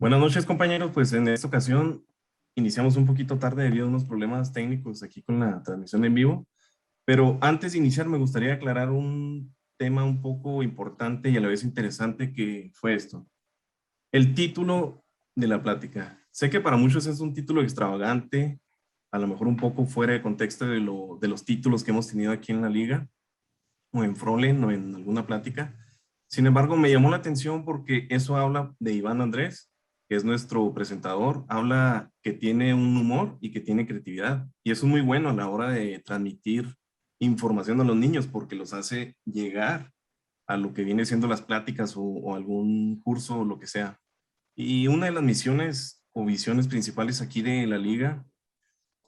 Buenas noches, compañeros. Pues en esta ocasión iniciamos un poquito tarde debido a unos problemas técnicos aquí con la transmisión en vivo. Pero antes de iniciar me gustaría aclarar un tema un poco importante y a la vez interesante que fue esto. El título de la plática. Sé que para muchos es un título extravagante, a lo mejor un poco fuera de contexto de los títulos que hemos tenido aquí en la liga, o en Frolen, o en alguna plática. Sin embargo, me llamó la atención porque eso habla de Iván Andrés, que es nuestro presentador, habla que tiene un humor y que tiene creatividad. Y eso es muy bueno a la hora de transmitir información a los niños porque los hace llegar a lo que viene siendo las pláticas o algún curso o lo que sea. Y una de las misiones o visiones principales aquí de la liga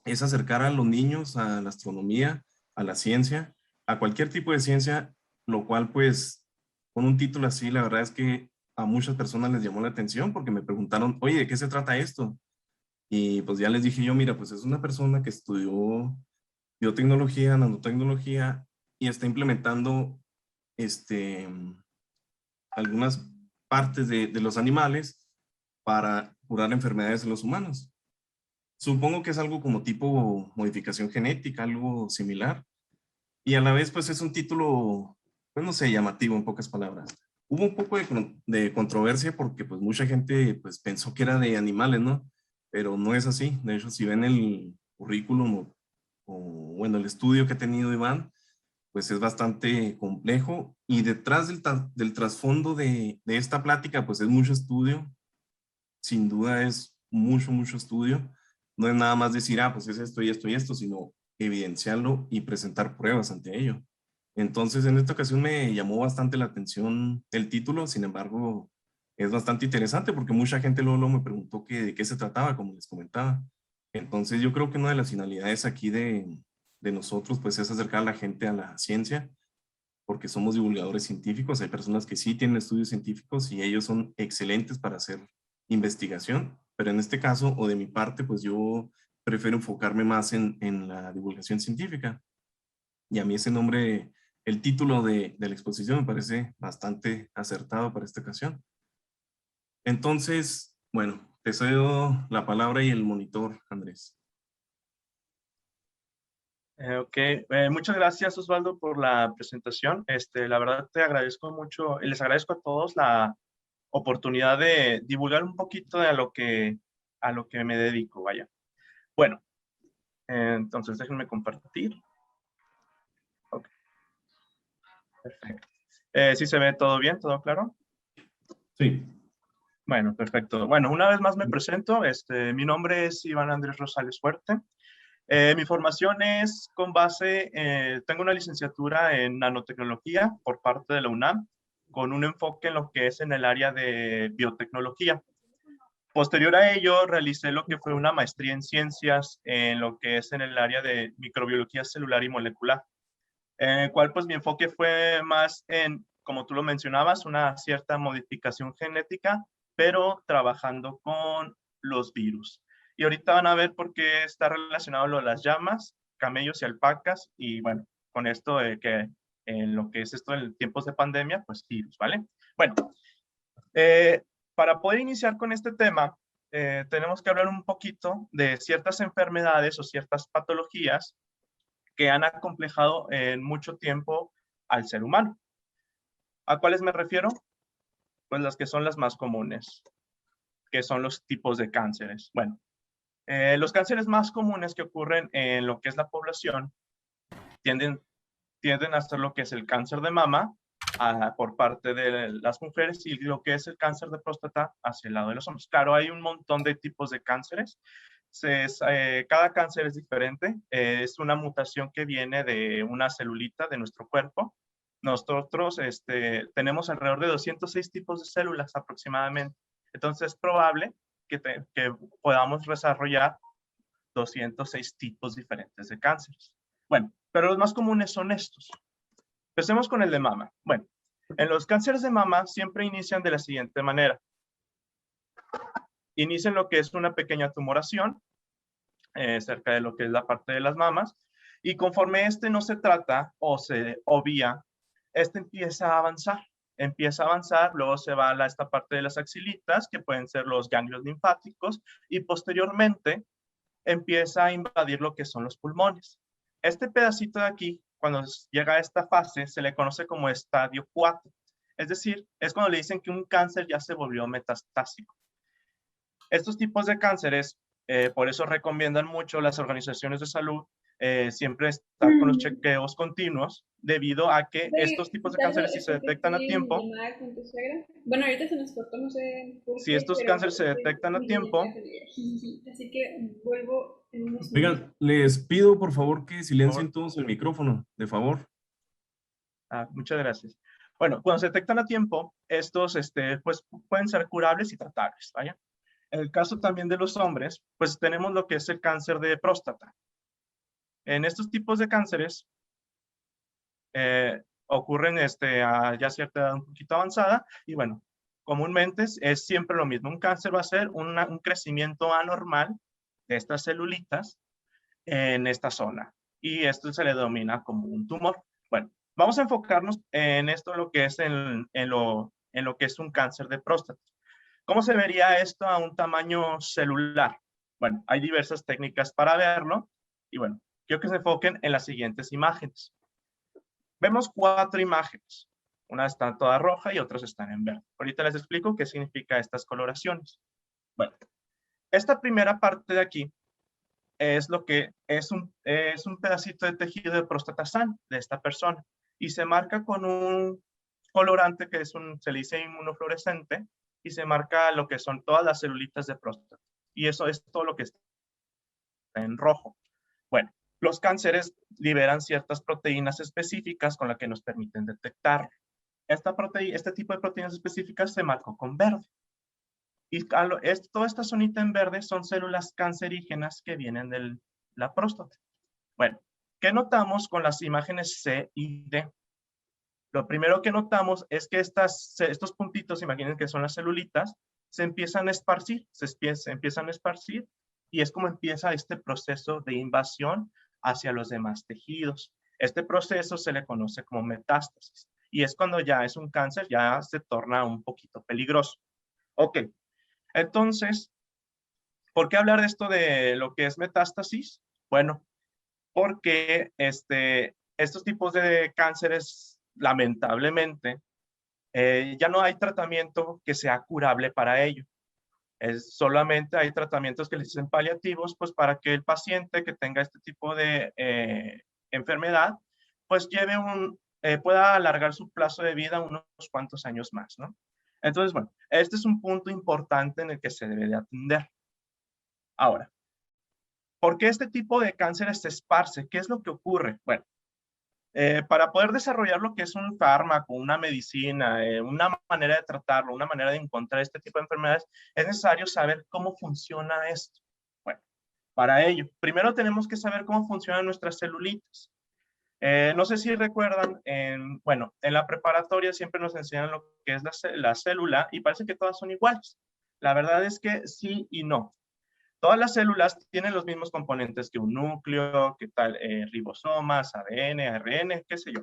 es acercar a los niños a la astronomía, a la ciencia, a cualquier tipo de ciencia, lo cual pues con un título así, la verdad es que a muchas personas les llamó la atención porque me preguntaron, oye, ¿de qué se trata esto? Y pues ya les dije yo, mira, pues es una persona que estudió biotecnología, nanotecnología y está implementando este, algunas partes de los animales para curar enfermedades en los humanos. Supongo que es algo como tipo modificación genética, algo similar. Y a la vez, pues es un título, pues no sé, llamativo en pocas palabras. Hubo un poco de controversia porque pues mucha gente pues pensó que era de animales, ¿no? Pero no es así. De hecho, si ven el currículum bueno, el estudio que ha tenido Iván, pues es bastante complejo. Y detrás del trasfondo de esta plática, pues es mucho estudio. Sin duda es mucho, mucho estudio. No es nada más decir, ah, pues es esto y esto y esto, sino evidenciarlo y presentar pruebas ante ello. Entonces, en esta ocasión me llamó bastante la atención el título, sin embargo, es bastante interesante porque mucha gente luego me preguntó de qué se trataba, como les comentaba. Entonces, yo creo que una de las finalidades aquí de nosotros, pues es acercar a la gente a la ciencia, porque somos divulgadores científicos. Hay personas que sí tienen estudios científicos y ellos son excelentes para hacer investigación, pero en este caso, o de mi parte, pues yo prefiero enfocarme más en la divulgación científica. Y a mí ese nombre, el título de la exposición me parece bastante acertado para esta ocasión. Entonces, bueno, te cedo la palabra y el monitor, Andrés. Ok, muchas gracias Osvaldo por la presentación. La verdad te agradezco mucho, les agradezco a todos la oportunidad de divulgar un poquito de a lo que me dedico, vaya. Bueno, entonces déjenme compartir. Ok, perfecto. ¿Sí se ve todo bien? ¿Todo claro? Sí. Bueno, perfecto. Bueno, una vez más me presento. Mi nombre es Iván Andrés Rosales Fuerte. Mi formación es con base, tengo una licenciatura en nanotecnología por parte de la UNAM, con un enfoque en lo que es en el área de biotecnología. Posterior a ello, realicé lo que fue una maestría en ciencias en lo que es en el área de microbiología celular y molecular, en el cual pues mi enfoque fue más en, como tú lo mencionabas, una cierta modificación genética, pero trabajando con los virus. Y ahorita van a ver por qué está relacionado lo de las llamas, camellos y alpacas, y bueno, con esto de que en lo que es esto en tiempos de pandemia, pues virus, ¿vale? Bueno, eh, para poder iniciar con este tema, tenemos que hablar un poquito de ciertas enfermedades o ciertas patologías que han acomplejado en mucho tiempo al ser humano. ¿A cuáles me refiero? Pues las que son las más comunes, que son los tipos de cánceres. Bueno, los cánceres más comunes que ocurren en lo que es la población tienden, tienden a ser lo que es el cáncer de mama por parte de las mujeres y lo que es el cáncer de próstata hacia el lado de los hombres. Claro, hay un montón de tipos de cánceres. Cada cáncer es diferente. Es una mutación que viene de una celulita de nuestro cuerpo. Nosotros tenemos alrededor de 206 tipos de células aproximadamente. Entonces es probable que podamos desarrollar 206 tipos diferentes de cánceres. Bueno, pero los más comunes son estos. Empecemos con el de mama. Bueno, en los cánceres de mama siempre inician de la siguiente manera. Inician lo que es una pequeña tumoración cerca de lo que es la parte de las mamas y conforme no se trata o se obvia, empieza a avanzar. empieza a avanzar, luego se va a esta parte de las axilitas, que pueden ser los ganglios linfáticos, y posteriormente empieza a invadir lo que son los pulmones. Este pedacito de aquí, cuando llega a esta fase, se le conoce como estadio 4. Es decir, es cuando le dicen que un cáncer ya se volvió metastásico. Estos tipos de cánceres, por eso recomiendan mucho las organizaciones de salud siempre estar con los chequeos continuos, debido a que estos tipos de cánceres, si se detectan a tiempo, bueno, ahorita se nos cortó, no sé por si qué, estos cánceres se detectan a tiempo, así que vuelvo en unos minutos. Oigan, les pido por favor que silencien todos el micrófono, de favor. Muchas gracias. Bueno, cuando se detectan a tiempo, estos pues, pueden ser curables y tratables, ¿vaya? En el caso también de los hombres, pues tenemos lo que es el cáncer de próstata. En estos tipos de cánceres ocurren a ya cierta edad un poquito avanzada y bueno, comúnmente es siempre lo mismo. Un cáncer va a ser un crecimiento anormal de estas celulitas en esta zona y esto se le denomina como un tumor. Bueno, vamos a enfocarnos en esto, lo que es en lo que es un cáncer de próstata. ¿Cómo se vería esto a un tamaño celular? Bueno, hay diversas técnicas para verlo y bueno, quiero que se enfoquen en las siguientes imágenes. Vemos 4 imágenes. Una está toda roja y otras están en verde. Ahorita les explico qué significa estas coloraciones. Bueno, esta primera parte de aquí es lo que es un pedacito de tejido de próstata sano de esta persona y se marca con un colorante que se le dice inmunofluorescente y se marca lo que son todas las celulitas de próstata. Y eso es todo lo que está en rojo. Bueno, los cánceres liberan ciertas proteínas específicas con las que nos permiten detectar. Este tipo de proteínas específicas se marcó con verde. Y toda esta zonita en verde son células cancerígenas que vienen de la próstata. Bueno, ¿qué notamos con las imágenes C y D? Lo primero que notamos es que estos puntitos, imaginen que son las celulitas, se empiezan a esparcir, se empiezan a esparcir y es como empieza este proceso de invasión hacia los demás tejidos. Este proceso se le conoce como metástasis y es cuando ya es un cáncer, ya se torna un poquito peligroso. Ok, entonces, ¿por qué hablar de esto de lo que es metástasis? Bueno, porque estos tipos de cánceres, lamentablemente, ya no hay tratamiento que sea curable para ello. Solamente hay tratamientos que les dicen paliativos, pues para que el paciente que tenga este tipo de enfermedad, pues pueda alargar su plazo de vida unos cuantos años más, ¿no? Entonces, bueno, este es un punto importante en el que se debe de atender. Ahora, ¿por qué este tipo de cánceres se esparce? ¿Qué es lo que ocurre? Bueno, para poder desarrollar lo que es un fármaco, una medicina, una manera de tratarlo, una manera de encontrar este tipo de enfermedades, es necesario saber cómo funciona esto. Bueno, para ello, primero tenemos que saber cómo funcionan nuestras celulitas. No sé si recuerdan, bueno, en la preparatoria siempre nos enseñan lo que es la célula y parece que todas son iguales. La verdad es que sí y no. Todas las células tienen los mismos componentes que un núcleo, que tal ribosomas, ADN, ARN, qué sé yo.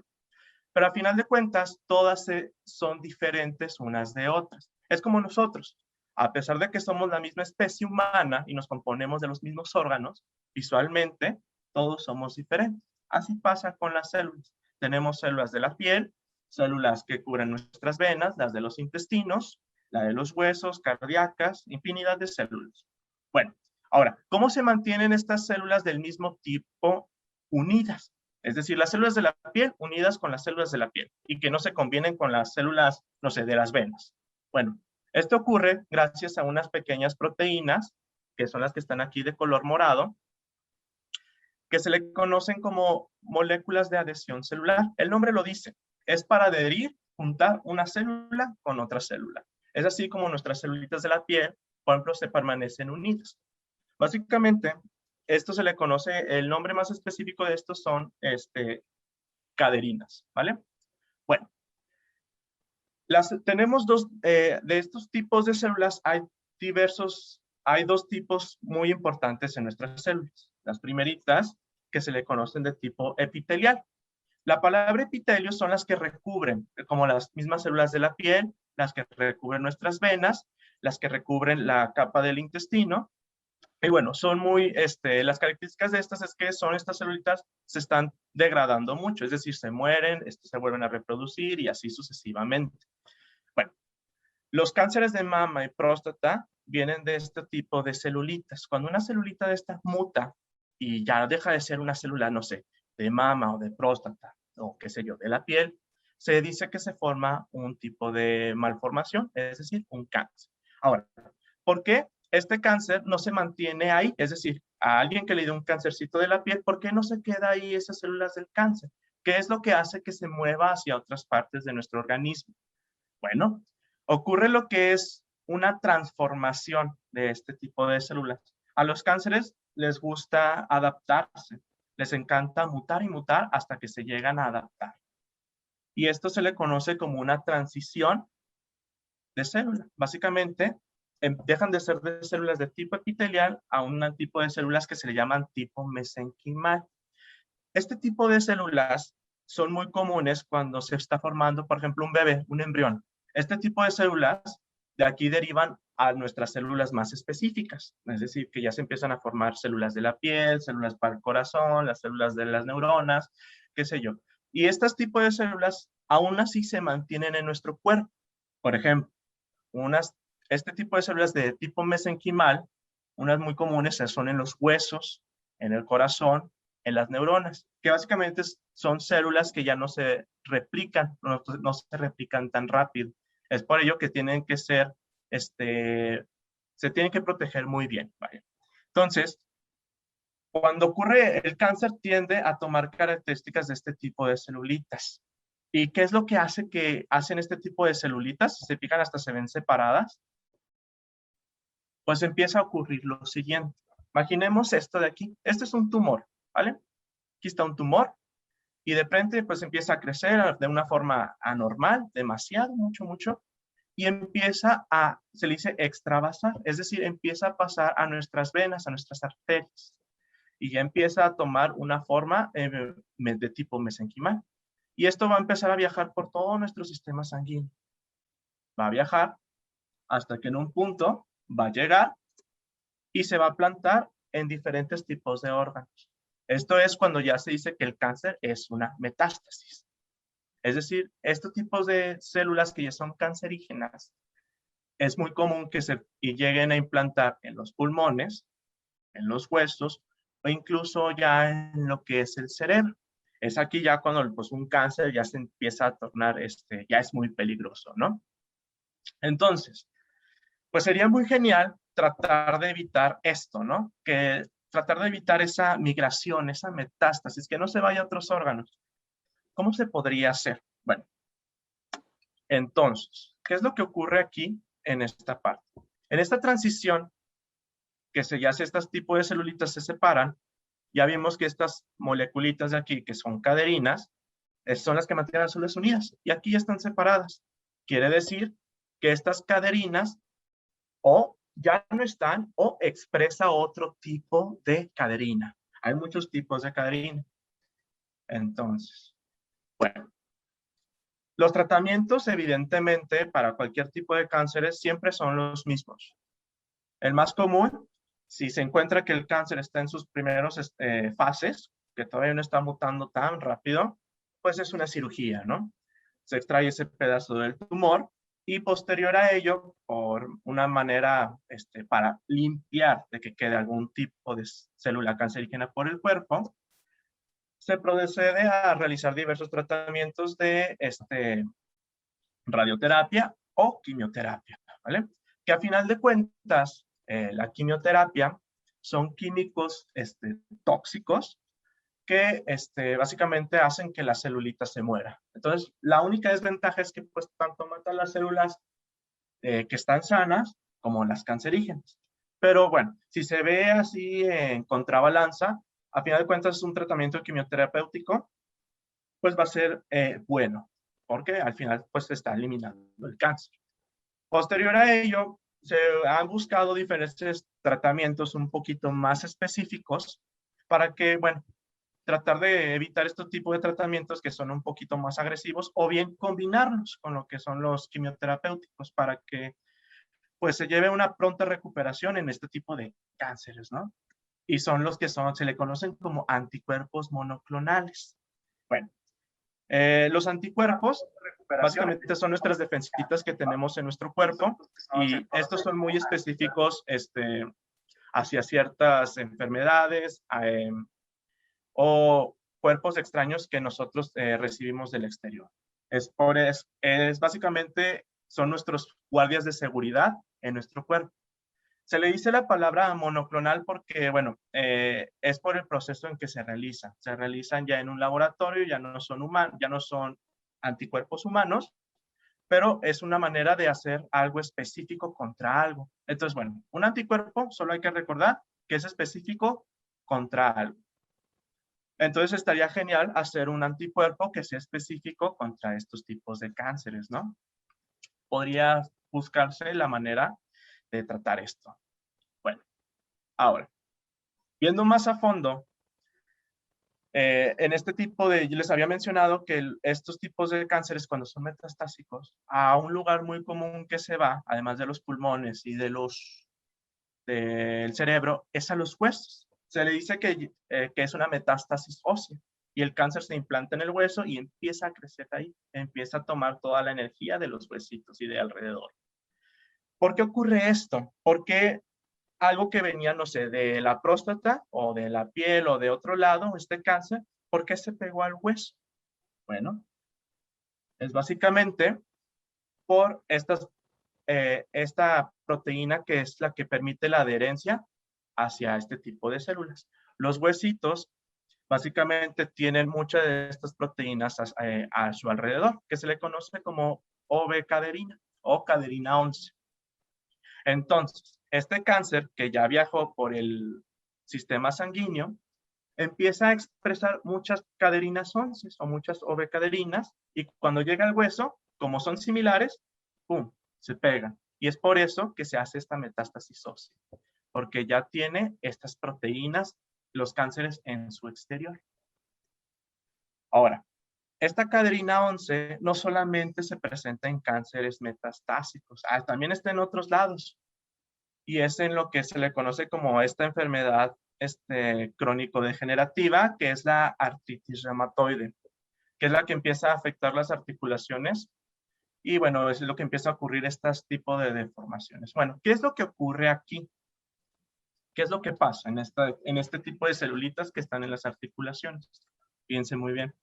Pero a final de cuentas, todas son diferentes unas de otras. Es como nosotros. A pesar de que somos la misma especie humana y nos componemos de los mismos órganos, visualmente todos somos diferentes. Así pasa con las células. Tenemos células de la piel, células que cubren nuestras venas, las de los intestinos, la de los huesos, cardíacas, infinidad de células. Bueno, ahora, ¿cómo se mantienen estas células del mismo tipo unidas? Es decir, las células de la piel unidas con las células de la piel y que no se combinen con las células, no sé, de las venas. Bueno, esto ocurre gracias a unas pequeñas proteínas, que son las que están aquí de color morado, que se le conocen como moléculas de adhesión celular. El nombre lo dice, es para adherir, juntar una célula con otra célula. Es así como nuestras celulitas de la piel, por ejemplo, se permanecen unidas. Básicamente, esto se le conoce, el nombre más específico de estos son caderinas, ¿vale? Bueno, tenemos de estos tipos de células, hay dos tipos muy importantes en nuestras células. Las primeritas, que se le conocen de tipo epitelial. La palabra epitelio son las que recubren, como las mismas células de la piel, las que recubren nuestras venas, las que recubren la capa del intestino. Y bueno, son muy, las características de estas es que son estas celulitas se están degradando mucho, es decir, se mueren, se vuelven a reproducir y así sucesivamente. Bueno, los cánceres de mama y próstata vienen de este tipo de celulitas. Cuando una celulita de estas muta y ya deja de ser una célula, no sé, de mama o de próstata o qué sé yo, de la piel, se dice que se forma un tipo de malformación, es decir, un cáncer. Ahora, ¿por qué este cáncer no se mantiene ahí? Es decir, a alguien que le dio un cáncercito de la piel, ¿por qué no se queda ahí esas células del cáncer? ¿Qué es lo que hace que se mueva hacia otras partes de nuestro organismo? Bueno, ocurre lo que es una transformación de este tipo de células. A los cánceres les gusta adaptarse, les encanta mutar y mutar hasta que se llegan a adaptar. Y esto se le conoce como una transición de célula. Básicamente, dejan de ser de células de tipo epitelial a un tipo de células que se le llaman tipo mesenquimal. Este tipo de células son muy comunes cuando se está formando, por ejemplo, un bebé, un embrión. Este tipo de células de aquí derivan a nuestras células más específicas, es decir, que ya se empiezan a formar células de la piel, células para el corazón, las células de las neuronas, qué sé yo. Y estos tipos de células aún así se mantienen en nuestro cuerpo. Por ejemplo, este tipo de células de tipo mesenquimal, unas muy comunes son en los huesos, en el corazón, en las neuronas, que básicamente son células que ya no se replican, no se replican tan rápido. Es por ello que tienen que ser, se tienen que proteger muy bien. ¿Vale? Entonces, cuando ocurre el cáncer tiende a tomar características de este tipo de celulitas. ¿Y qué es lo que hace que hacen este tipo de celulitas? Si se fijan, hasta se ven separadas. Pues empieza a ocurrir lo siguiente. Imaginemos esto de aquí. Este es un tumor, ¿vale? Aquí está un tumor y de repente pues empieza a crecer de una forma anormal, demasiado, mucho, y empieza se le dice extravasar, es decir, empieza a pasar a nuestras venas, a nuestras arterias, y ya empieza a tomar una forma de tipo mesenquimal. Y esto va a empezar a viajar por todo nuestro sistema sanguíneo. Va a viajar hasta que en un punto va a llegar y se va a plantar en diferentes tipos de órganos. Esto es cuando ya se dice que el cáncer es una metástasis. Es decir, estos tipos de células que ya son cancerígenas, es muy común que lleguen a implantar en los pulmones, en los huesos o incluso ya en lo que es el cerebro. Es aquí ya cuando pues, un cáncer ya se empieza a tornar, ya es muy peligroso, ¿no? Entonces, pues sería muy genial tratar de evitar esto, ¿no? Tratar de evitar esa migración, esa metástasis, que no se vaya a otros órganos. ¿Cómo se podría hacer? Bueno, entonces, ¿qué es lo que ocurre aquí en esta parte? En esta transición, que ya estos tipos de celulitas se separan, ya vimos que estas moleculitas de aquí, que son caderinas, son las que mantienen las células unidas, y aquí ya están separadas. Quiere decir que estas caderinas o ya no están o expresa otro tipo de caderina. Hay muchos tipos de caderina. Entonces, bueno, los tratamientos evidentemente para cualquier tipo de cánceres siempre son los mismos. El más común, si se encuentra que el cáncer está en sus primeros fases, que todavía no está mutando tan rápido, pues es una cirugía, ¿no? Se extrae ese pedazo del tumor y posterior a ello, por una manera para limpiar de que quede algún tipo de célula cancerígena por el cuerpo, se procede a realizar diversos tratamientos de radioterapia o quimioterapia, ¿vale? Que a final de cuentas, la quimioterapia son químicos tóxicos que básicamente hacen que la celulita se muera. Entonces, la única desventaja es que pues tanto matan las células que están sanas como las cancerígenas. Pero bueno, si se ve así en contrabalanza, a final de cuentas es un tratamiento quimioterapéutico, pues va a ser bueno, porque al final pues se está eliminando el cáncer. Posterior a ello, se han buscado diferentes tratamientos un poquito más específicos para que, bueno, tratar de evitar este tipo de tratamientos que son un poquito más agresivos, o bien combinarlos con lo que son los quimioterapéuticos para que pues se lleve una pronta recuperación en este tipo de cánceres, ¿no? Y son los que se le conocen como anticuerpos monoclonales. Bueno, los anticuerpos básicamente son nuestras defensitas que tenemos en nuestro cuerpo, y estos son muy específicos hacia ciertas enfermedades o cuerpos extraños que nosotros recibimos del exterior. Es básicamente son nuestros guardias de seguridad en nuestro cuerpo. Se le dice la palabra monoclonal porque, bueno, es por el proceso en que se realizan. Se realizan ya en un laboratorio, ya no son humanos, ya no son anticuerpos humanos, pero es una manera de hacer algo específico contra algo. Entonces, bueno, un anticuerpo solo hay que recordar que es específico contra algo. Entonces estaría genial hacer un anticuerpo que sea específico contra estos tipos de cánceres, ¿no? Podría buscarse la manera de tratar esto. Bueno, ahora, viendo más a fondo, en este tipo de, yo les había mencionado que estos tipos de cánceres cuando son metastásicos, a un lugar muy común que se va, además de los pulmones y del cerebro, es a los huesos. Se le dice que es una metástasis ósea y el cáncer se implanta en el hueso y empieza a crecer ahí, empieza a tomar toda la energía de los huesitos y de alrededor. ¿Por qué ocurre esto? Porque algo que venía, no sé, de la próstata o de la piel o de otro lado, este cáncer, ¿por qué se pegó al hueso? Bueno, es básicamente por esta proteína que es la que permite la adherencia hacia este tipo de células. Los huesitos básicamente tienen muchas de estas proteínas a su alrededor, que se le conoce como OV-caderina o caderina 11. Entonces, este cáncer que ya viajó por el sistema sanguíneo empieza a expresar muchas caderinas 11 o muchas OV-caderinas, y cuando llega al hueso, como son similares, ¡pum!, se pegan. Y es por eso que se hace esta metástasis ósea, porque ya tiene estas proteínas, los cánceres en su exterior. Ahora, esta caderina 11 no solamente se presenta en cánceres metastásicos, también está en otros lados. Y es en lo que se le conoce como esta enfermedad crónico-degenerativa, que es la artritis reumatoide, que es la que empieza a afectar las articulaciones. Y bueno, es lo que empieza a ocurrir este tipo de deformaciones. Bueno, ¿qué es lo que ocurre aquí? ¿Qué es lo que pasa en este tipo de celulitas que están en las articulaciones? Fíjense muy bien.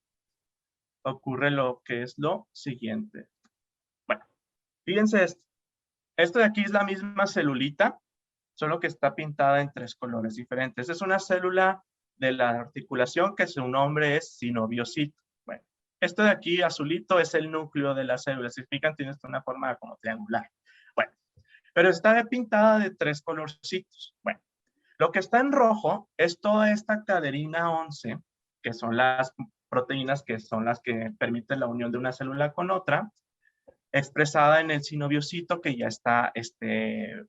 Ocurre lo que es lo siguiente. Bueno, fíjense esto. Esto de aquí es la misma celulita, solo que está pintada en 3 colores diferentes. Es una célula de la articulación que su nombre es sinoviocito. Bueno, esto de aquí azulito es el núcleo de la célula. Si fijan, tiene una forma como triangular. Bueno, pero está pintada de 3 colorcitos. Bueno, lo que está en rojo es toda esta caderina 11, que son las proteínas que son las que permiten la unión de una célula con otra, expresada en el sinoviocito que ya está,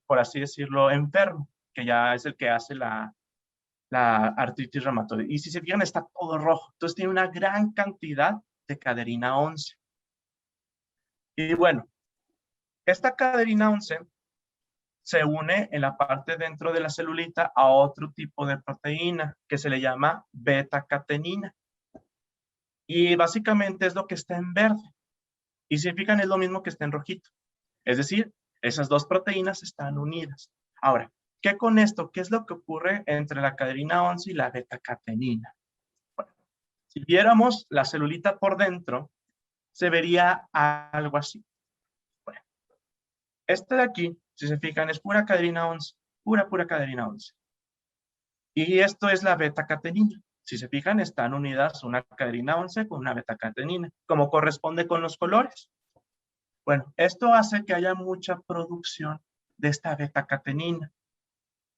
por así decirlo, enfermo, que ya es el que hace la artritis reumatoide. Y si se fijan, está todo rojo. Entonces tiene una gran cantidad de caderina 11. Y bueno, esta caderina 11 se une en la parte dentro de la celulita a otro tipo de proteína que se le llama beta-catenina. Y básicamente es lo que está en verde. Y si fijan, es lo mismo que está en rojito. Es decir, esas 2 proteínas están unidas. Ahora, ¿qué con esto? ¿Qué es lo que ocurre entre la caderina 11 y la beta-catenina? Bueno, si viéramos la celulita por dentro, se vería algo así. Bueno, este de aquí, si se fijan, es pura caderina 11, pura caderina 11. Y esto es la beta-catenina. Si se fijan, están unidas una caderina 11 con una beta-catenina, como corresponde con los colores. Bueno, esto hace que haya mucha producción de esta beta-catenina.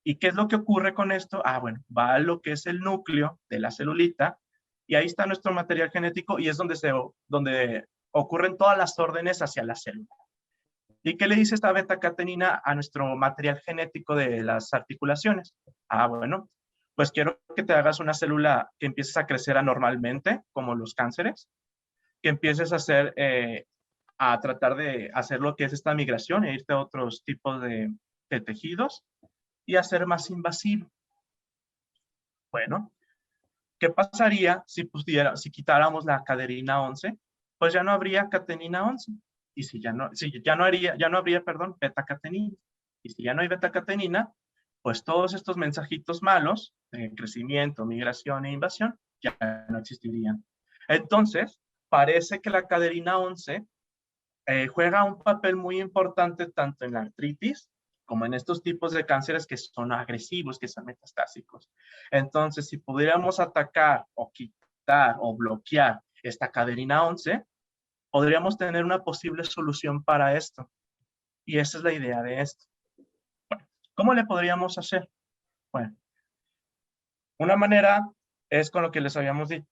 ¿Y qué es lo que ocurre con esto? Bueno, va a lo que es el núcleo de la celulita, y ahí está nuestro material genético, y es donde ocurren todas las órdenes hacia la célula. ¿Y qué le dice esta beta-catenina a nuestro material genético de las articulaciones? Bueno, pues quiero que te hagas una célula que empieces a crecer anormalmente, como los cánceres, que empieces a tratar de hacer lo que es esta migración e irte a otros tipos de tejidos y hacer más invasivo. Bueno, ¿qué pasaría si quitáramos la caderina 11? Pues ya no habría catenina 11. Y ya no habría, beta-catenina. Y si ya no hay beta-catenina, pues todos estos mensajitos malos de crecimiento, migración e invasión ya no existirían. Entonces, parece que la caderina 11 juega un papel muy importante tanto en la artritis como en estos tipos de cánceres que son agresivos, que son metastásicos. Entonces, si pudiéramos atacar o quitar o bloquear esta caderina 11, podríamos tener una posible solución para esto. Y esa es la idea de esto. Bueno, ¿cómo le podríamos hacer? Bueno, una manera es con lo que les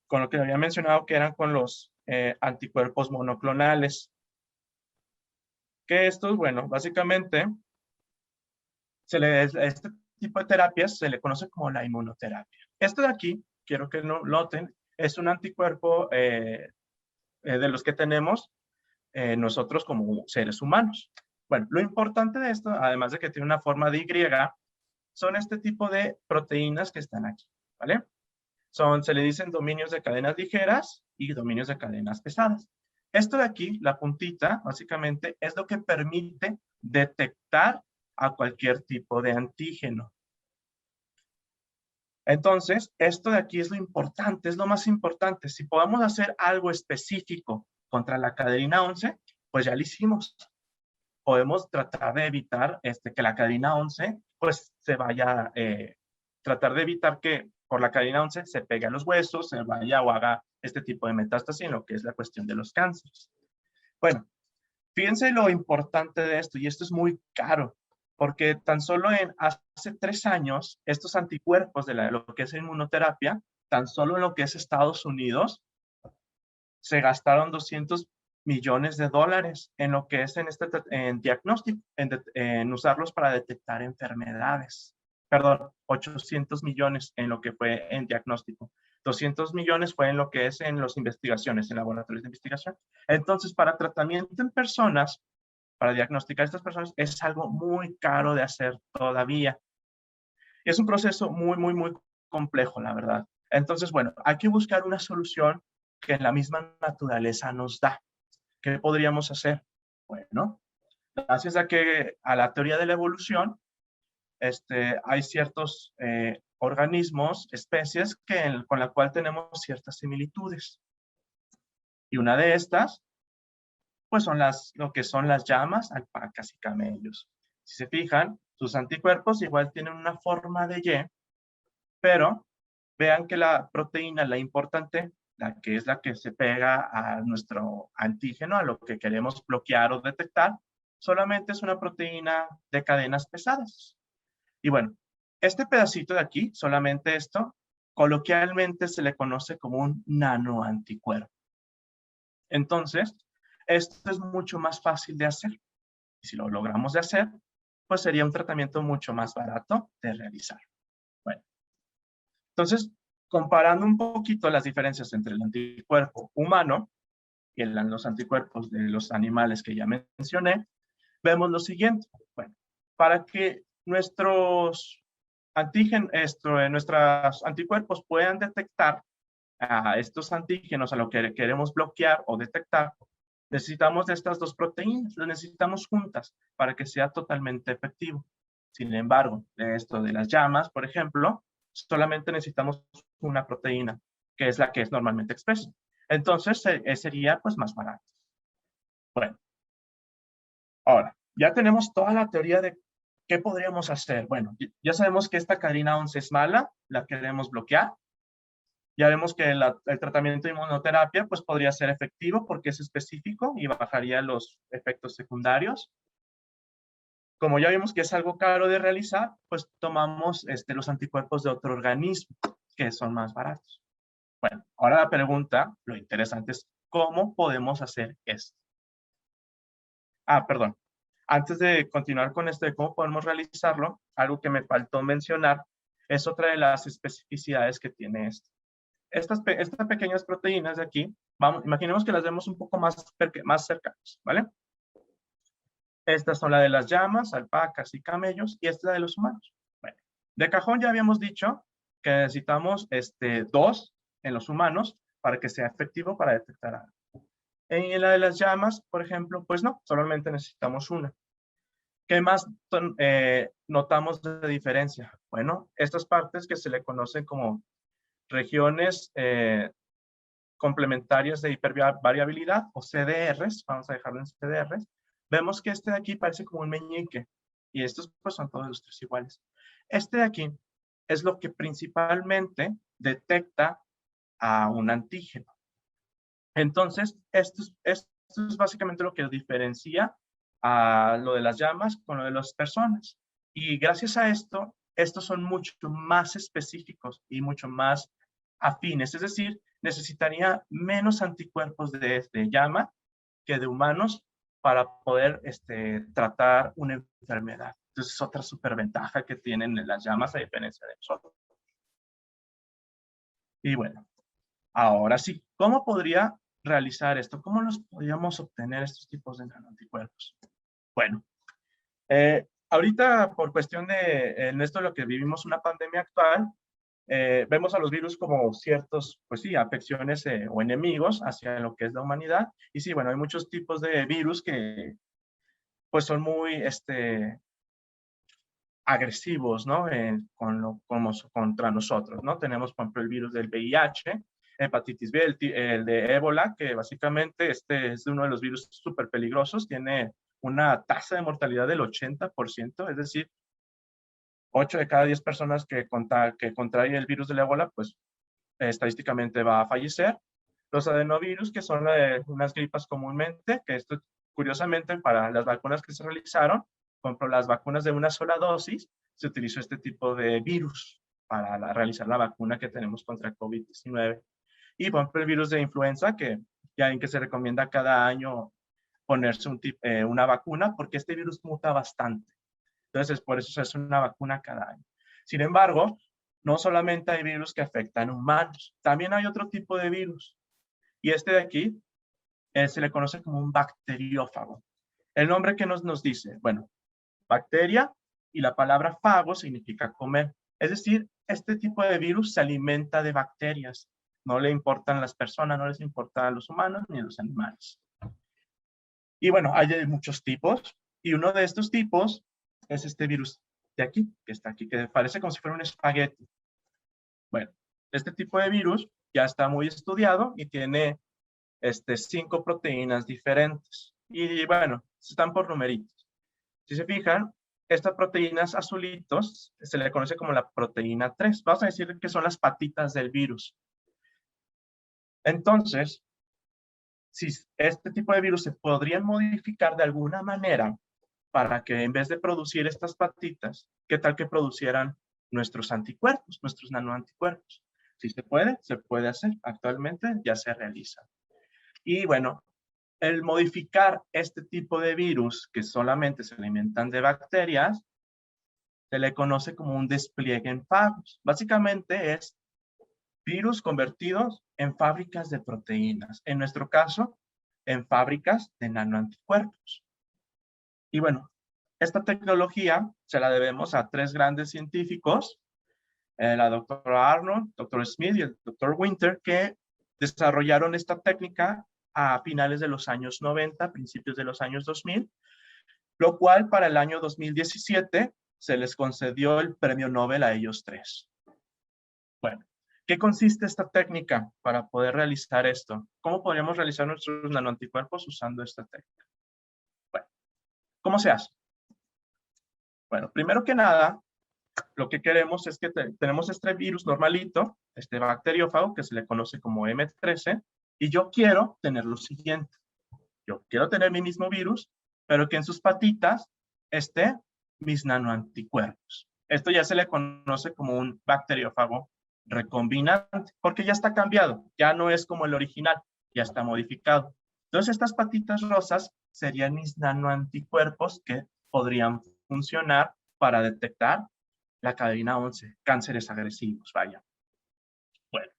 con lo que había mencionado, que eran con los anticuerpos monoclonales. Que estos, bueno, básicamente, este tipo de terapias se le conoce como la inmunoterapia. Esto de aquí, quiero que lo noten, es un anticuerpo de los que tenemos nosotros como seres humanos. Bueno, lo importante de esto, además de que tiene una forma de Y, son este tipo de proteínas que están aquí, ¿vale? Se le dicen dominios de cadenas ligeras y dominios de cadenas pesadas. Esto de aquí, la puntita, básicamente, es lo que permite detectar a cualquier tipo de antígeno. Entonces, esto de aquí es lo importante, es lo más importante. Si podemos hacer algo específico contra la caderina 11, pues ya lo hicimos. Podemos tratar de evitar que la caderina 11, pues se vaya, tratar de evitar que por la caderina 11 se pegue a los huesos, se vaya o haga este tipo de metástasis en lo que es la cuestión de los cánceres. Bueno, fíjense lo importante de esto, y esto es muy caro, porque tan solo hace 3 años, estos anticuerpos de lo que es inmunoterapia, tan solo en lo que es Estados Unidos, se gastaron $200 millones en lo que es en diagnóstico, en usarlos para detectar enfermedades. Perdón, 800 millones en lo que fue en diagnóstico. 200 millones fue en lo que es en las investigaciones, en laboratorios de investigación. Entonces, para tratamiento en personas, para diagnosticar a estas personas, es algo muy caro de hacer todavía. Es un proceso muy complejo, la verdad. Entonces, bueno, hay que buscar una solución que la misma naturaleza nos da. ¿Qué podríamos hacer? Bueno, gracias a la teoría de la evolución, hay ciertos organismos, especies, con la cual tenemos ciertas similitudes. Y una de estas, pues son lo que son las llamas, alpacas y camellos. Si se fijan, sus anticuerpos igual tienen una forma de Y, pero vean que la proteína, la importante, la que es la que se pega a nuestro antígeno, a lo que queremos bloquear o detectar, solamente es una proteína de cadenas pesadas. Y bueno, este pedacito de aquí, solamente esto, coloquialmente se le conoce como un nanoanticuerpo. Entonces, esto es mucho más fácil de hacer. Y si lo logramos de hacer, pues sería un tratamiento mucho más barato de realizar. Bueno, entonces, comparando un poquito las diferencias entre el anticuerpo humano y los anticuerpos de los animales que ya mencioné, vemos lo siguiente. Bueno, para que nuestros anticuerpos puedan detectar a estos antígenos, a lo que queremos bloquear o detectar, necesitamos de estas dos proteínas, las necesitamos juntas para que sea totalmente efectivo. Sin embargo, de esto de las llamas, por ejemplo, solamente necesitamos una proteína, que es la que es normalmente expresa. Entonces, sería pues más barato. Bueno, ahora, ya tenemos toda la teoría de qué podríamos hacer. Bueno, ya sabemos que esta caderina 11 es mala, la queremos bloquear. Ya vemos que el tratamiento de inmunoterapia pues podría ser efectivo porque es específico y bajaría los efectos secundarios. Como ya vimos que es algo caro de realizar, pues tomamos los anticuerpos de otro organismo que son más baratos. Bueno, ahora la pregunta, lo interesante es, ¿cómo podemos hacer esto? Perdón. Antes de continuar con esto de cómo podemos realizarlo, algo que me faltó mencionar Es otra de las especificidades que tiene esto. Estas pequeñas proteínas de aquí, imaginemos que las vemos un poco más cercanas, ¿vale? Estas son las de las llamas, alpacas y camellos, y esta es la de los humanos. Bueno, de cajón ya habíamos dicho que necesitamos 2 en los humanos para que sea efectivo para detectar algo. En la de las llamas, por ejemplo, pues no, solamente necesitamos una. ¿Qué más notamos de diferencia? Bueno, estas partes que se le conocen como regiones complementarias de hipervariabilidad o CDRs, vamos a dejarlo en CDRs, vemos que este de aquí parece como un meñique y estos pues son todos los 3 iguales. Este de aquí es lo que principalmente detecta a un antígeno. Entonces, esto es básicamente lo que diferencia a lo de las llamas con lo de las personas. Y gracias a esto, estos son mucho más específicos y mucho más afines. Es decir, necesitaría menos anticuerpos de llama que de humanos para poder tratar una enfermedad. Entonces, es otra superventaja que tienen las llamas a diferencia de nosotros. Y bueno, ahora sí, ¿cómo podría realizar esto? ¿Cómo nos podríamos obtener estos tipos de nanoanticuerpos? Bueno, ahorita por cuestión de en esto de lo que vivimos una pandemia actual, vemos a los virus como ciertos, pues sí, afecciones o enemigos hacia lo que es la humanidad. Y sí, bueno, hay muchos tipos de virus que pues son muy agresivos, ¿no? Contra nosotros, ¿no? Tenemos, por ejemplo, el virus del VIH, hepatitis B, el de ébola, que básicamente es uno de los virus súper peligrosos, tiene una tasa de mortalidad del 80%, es decir, 8 de cada 10 personas que contraen el virus del ébola, pues estadísticamente va a fallecer. Los adenovirus, que son unas gripas comúnmente, que esto, curiosamente, para las vacunas que se realizaron, por ejemplo, las vacunas de una sola dosis, se utilizó este tipo de virus para realizar la vacuna que tenemos contra COVID-19. Y, por ejemplo, el virus de influenza, que ya ven que se recomienda cada año ponerse una vacuna, porque este virus muta bastante. Entonces, por eso se hace una vacuna cada año. Sin embargo, no solamente hay virus que afectan humanos, también hay otro tipo de virus. Y este de aquí se le conoce como un bacteriófago. El nombre que nos dice, bueno, bacteria y la palabra fago significa comer. Es decir, este tipo de virus se alimenta de bacterias. No le importan las personas, no les importan a los humanos ni a los animales. Y bueno, hay de muchos tipos. Y uno de estos tipos es este virus de aquí, que está aquí, que parece como si fuera un espagueti. Bueno, este tipo de virus ya está muy estudiado y tiene 5 proteínas diferentes. Y bueno, están por numeritos. Si se fijan, estas proteínas azulitos se le conoce como la proteína 3. Vamos a decir que son las patitas del virus. Entonces, si este tipo de virus se podrían modificar de alguna manera para que en vez de producir estas patitas, ¿qué tal que producieran nuestros anticuerpos, nuestros nanoanticuerpos? Si se puede hacer. Actualmente ya se realiza. Y bueno, el modificar este tipo de virus que solamente se alimentan de bacterias, se le conoce como un despliegue en fagos. Básicamente es virus convertidos en fábricas de proteínas. En nuestro caso, en fábricas de nanoanticuerpos. Y bueno, esta tecnología se la debemos a 3 grandes científicos, la doctora Arnold, doctor Smith y el doctor Winter, que desarrollaron esta técnica a finales de los años 90, principios de los años 2000, lo cual para el año 2017 se les concedió el premio Nobel a ellos 3. Bueno, ¿qué consiste esta técnica para poder realizar esto? ¿Cómo podríamos realizar nuestros nanoanticuerpos usando esta técnica? Bueno, ¿cómo se hace? Bueno, primero que nada, lo que queremos es que tenemos este virus normalito, este bacteriófago que se le conoce como M13, y yo quiero tener lo siguiente. Yo quiero tener mi mismo virus, pero que en sus patitas esté mis nanoanticuerpos. Esto ya se le conoce como un bacteriófago recombinante, porque ya está cambiado, ya no es como el original, ya está modificado. Entonces, estas patitas rosas serían mis nanoanticuerpos que podrían funcionar para detectar la cadena 11, cánceres agresivos, vaya. Bueno,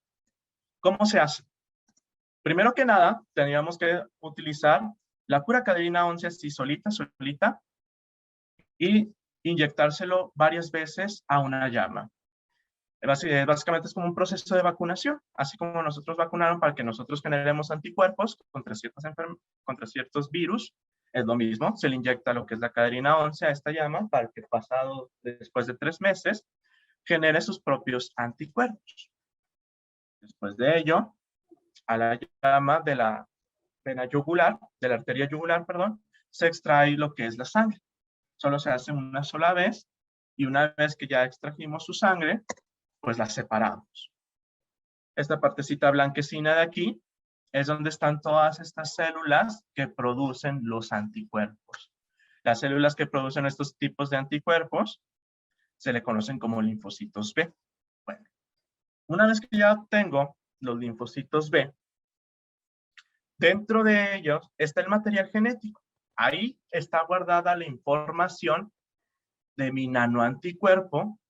¿cómo se hace? Primero que nada, teníamos que utilizar la pura cadena 11 así solita y inyectárselo varias veces a una llama. Básicamente es como un proceso de vacunación, así como nosotros vacunaron para que nosotros generemos anticuerpos contra ciertos virus, es lo mismo, se le inyecta lo que es la cadena 11 a esta llama para que después de 3 meses, genere sus propios anticuerpos. Después de ello, a la llama de la vena yugular, de la arteria yugular, perdón, se extrae lo que es la sangre. Solo se hace una sola vez y una vez que ya extrajimos su sangre, pues la separamos. Esta partecita blanquecina de aquí es donde están todas estas células que producen los anticuerpos. Las células que producen estos tipos de anticuerpos se le conocen como linfocitos B. Bueno, una vez que ya obtengo los linfocitos B, dentro de ellos está el material genético. Ahí está guardada la información de mi nanoanticuerpo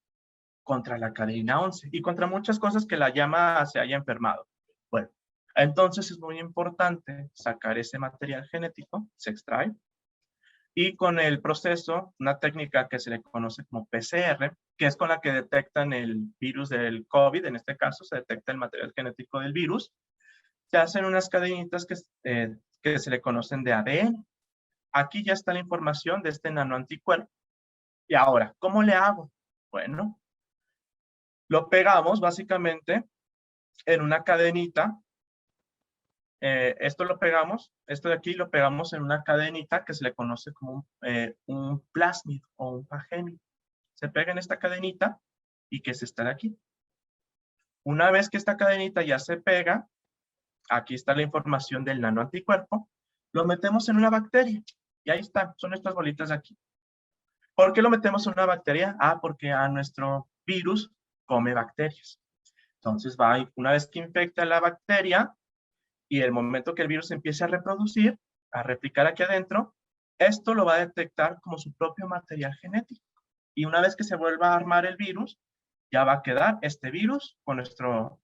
contra la cadena 11 y contra muchas cosas que la llama se haya enfermado. Bueno, entonces es muy importante sacar ese material genético, se extrae, y con el proceso, una técnica que se le conoce como PCR, que es con la que detectan el virus del COVID, en este caso se detecta el material genético del virus, se hacen unas cadenitas que se le conocen de ADN. Aquí ya está la información de este nanoanticuerpo. Y ahora, ¿cómo le hago? Bueno, lo pegamos básicamente en una cadenita. Esto de aquí lo pegamos en una cadenita que se le conoce como un plásmido o un pagénido. Se pega en esta cadenita y que se está de aquí. Una vez que esta cadenita ya se pega, aquí está la información del nanoanticuerpo, lo metemos en una bacteria y ahí está, son estas bolitas de aquí. ¿Por qué lo metemos en una bacteria? Porque a nuestro virus come bacterias. Entonces una vez que infecta la bacteria y el momento que el virus empiece a reproducir, a replicar aquí adentro, esto lo va a detectar como su propio material genético. Y una vez que se vuelva a armar el virus, ya va a quedar este virus con nuestro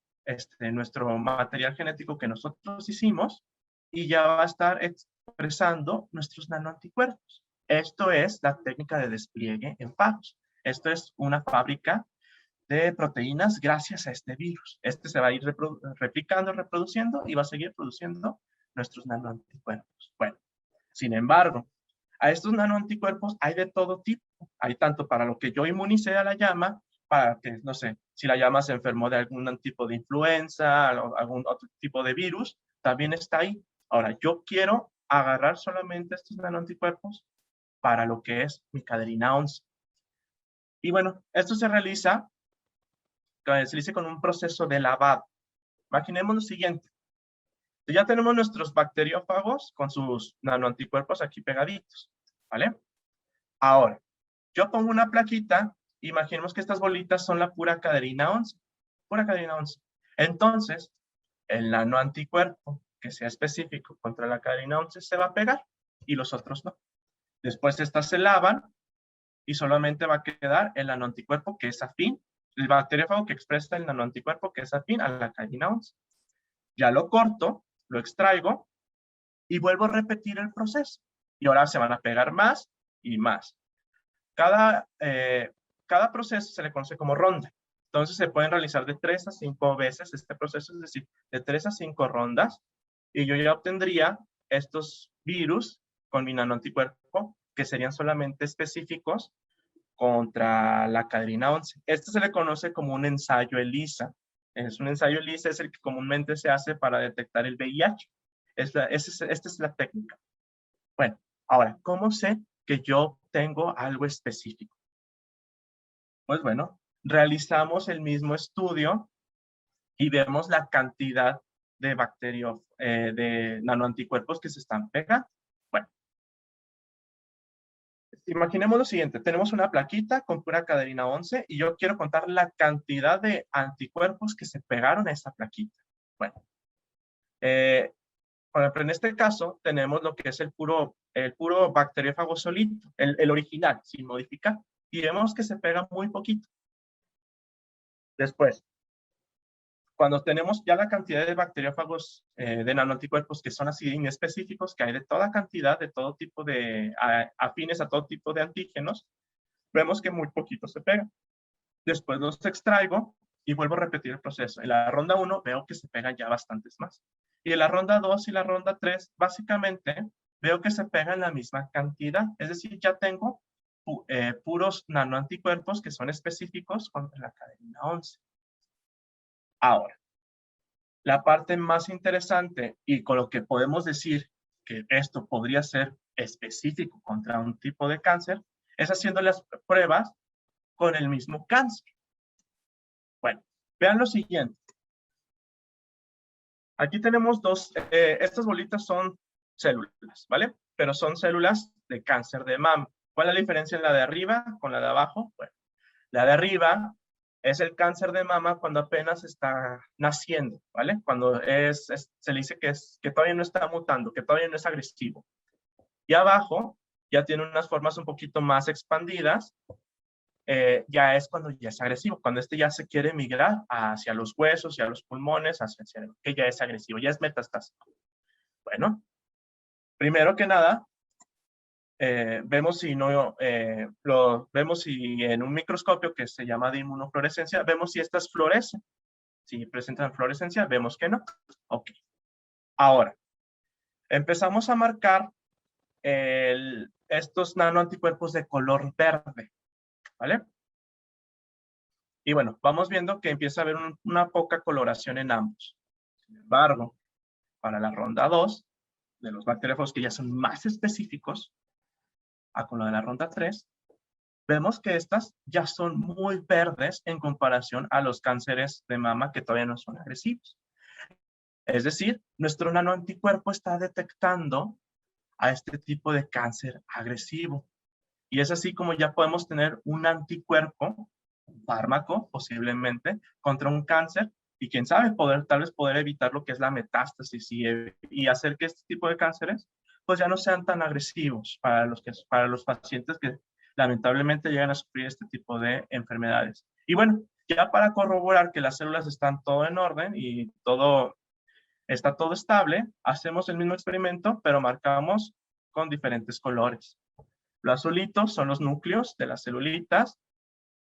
material genético que nosotros hicimos y ya va a estar expresando nuestros nanoanticuerpos. Esto es la técnica de despliegue en fagos. Esto es una fábrica de proteínas gracias a este virus. Este se va a ir replicando, reproduciendo y va a seguir produciendo nuestros nanoanticuerpos. Bueno, sin embargo, a estos nanoanticuerpos hay de todo tipo. Hay tanto para lo que yo inmunicé a la llama, para que, no sé, si la llama se enfermó de algún tipo de influenza, o algún otro tipo de virus, también está ahí. Ahora, yo quiero agarrar solamente estos nanoanticuerpos para lo que es mi cadena 11. Y bueno, esto se dice con un proceso de lavado. Imaginemos lo siguiente. Ya tenemos nuestros bacteriófagos con sus nanoanticuerpos aquí pegaditos, ¿vale? Ahora, yo pongo una plaquita, imaginemos que estas bolitas son la pura cadena 11. Pura cadena 11. Entonces, el nanoanticuerpo que sea específico contra la cadena 11 se va a pegar y los otros no. Después estas se lavan y solamente va a quedar el nanoanticuerpo que es afín, el bacteriófago que expresa el nanoanticuerpo que es afín a la cadena 11. Ya lo corto, lo extraigo y vuelvo a repetir el proceso. Y ahora se van a pegar más y más. Cada proceso se le conoce como ronda. Entonces se pueden realizar de 3 a 5 veces este proceso, es decir, de 3 a 5 rondas. Y yo ya obtendría estos virus con mi nanoanticuerpo que serían solamente específicos contra la cadena 11. Este se le conoce como un ensayo ELISA. Es un ensayo ELISA, es el que comúnmente se hace para detectar el VIH. Esta es la técnica. Bueno, ahora, ¿cómo sé que yo tengo algo específico? Pues bueno, realizamos el mismo estudio y vemos la cantidad de de nanoanticuerpos que se están pegando. Bueno, imaginemos lo siguiente, tenemos una plaquita con pura cadena 11 y yo quiero contar la cantidad de anticuerpos que se pegaron a esa plaquita. Bueno, por ejemplo, en este caso tenemos lo que es el puro bacteriófago solito, el original, sin modificar, y vemos que se pega muy poquito. Después, cuando tenemos ya la cantidad de bacteriófagos de nanoanticuerpos que son así inespecíficos, que hay de toda cantidad, de todo tipo de afines a todo tipo de antígenos, vemos que muy poquito se pegan. Después los extraigo y vuelvo a repetir el proceso. En la ronda 1 veo que se pegan ya bastantes más. Y en la ronda 2 y la ronda 3, básicamente, veo que se pegan la misma cantidad. Es decir, ya tengo puros nanoanticuerpos que son específicos contra la cadena 11. Ahora, la parte más interesante y con lo que podemos decir que esto podría ser específico contra un tipo de cáncer es haciendo las pruebas con el mismo cáncer. Bueno, vean lo siguiente. Aquí tenemos estas bolitas son células, ¿vale? Pero son células de cáncer de mama. ¿Cuál es la diferencia en la de arriba con la de abajo? Bueno, la de arriba es el cáncer de mama cuando apenas está naciendo, ¿vale? Cuando se le dice que todavía no está mutando, que todavía no es agresivo. Y abajo ya tiene unas formas un poquito más expandidas, ya es cuando ya es agresivo, cuando ya se quiere migrar hacia los huesos y a los pulmones, hacia el cerebro, que ya es agresivo, ya es metastásico. Bueno, primero que nada, vemos si en un microscopio que se llama de inmunofluorescencia, vemos si estas florecen. Si presentan fluorescencia, vemos que no. Ok. Ahora, empezamos a marcar estos nanoanticuerpos de color verde, ¿vale? Y bueno, vamos viendo que empieza a haber una poca coloración en ambos. Sin embargo, para la ronda 2, de los bacteriófagos que ya son más específicos, con lo de la ronda 3, vemos que estas ya son muy verdes en comparación a los cánceres de mama que todavía no son agresivos. Es decir, nuestro nanoanticuerpo está detectando a este tipo de cáncer agresivo. Y es así como ya podemos tener un anticuerpo, un fármaco posiblemente, contra un cáncer y quién sabe, tal vez poder evitar lo que es la metástasis y hacer que este tipo de cánceres pues ya no sean tan agresivos para los pacientes que lamentablemente llegan a sufrir este tipo de enfermedades. Y bueno, ya para corroborar que las células están todo en orden y está todo estable, hacemos el mismo experimento, pero marcamos con diferentes colores. Lo azulito son los núcleos de las celulitas.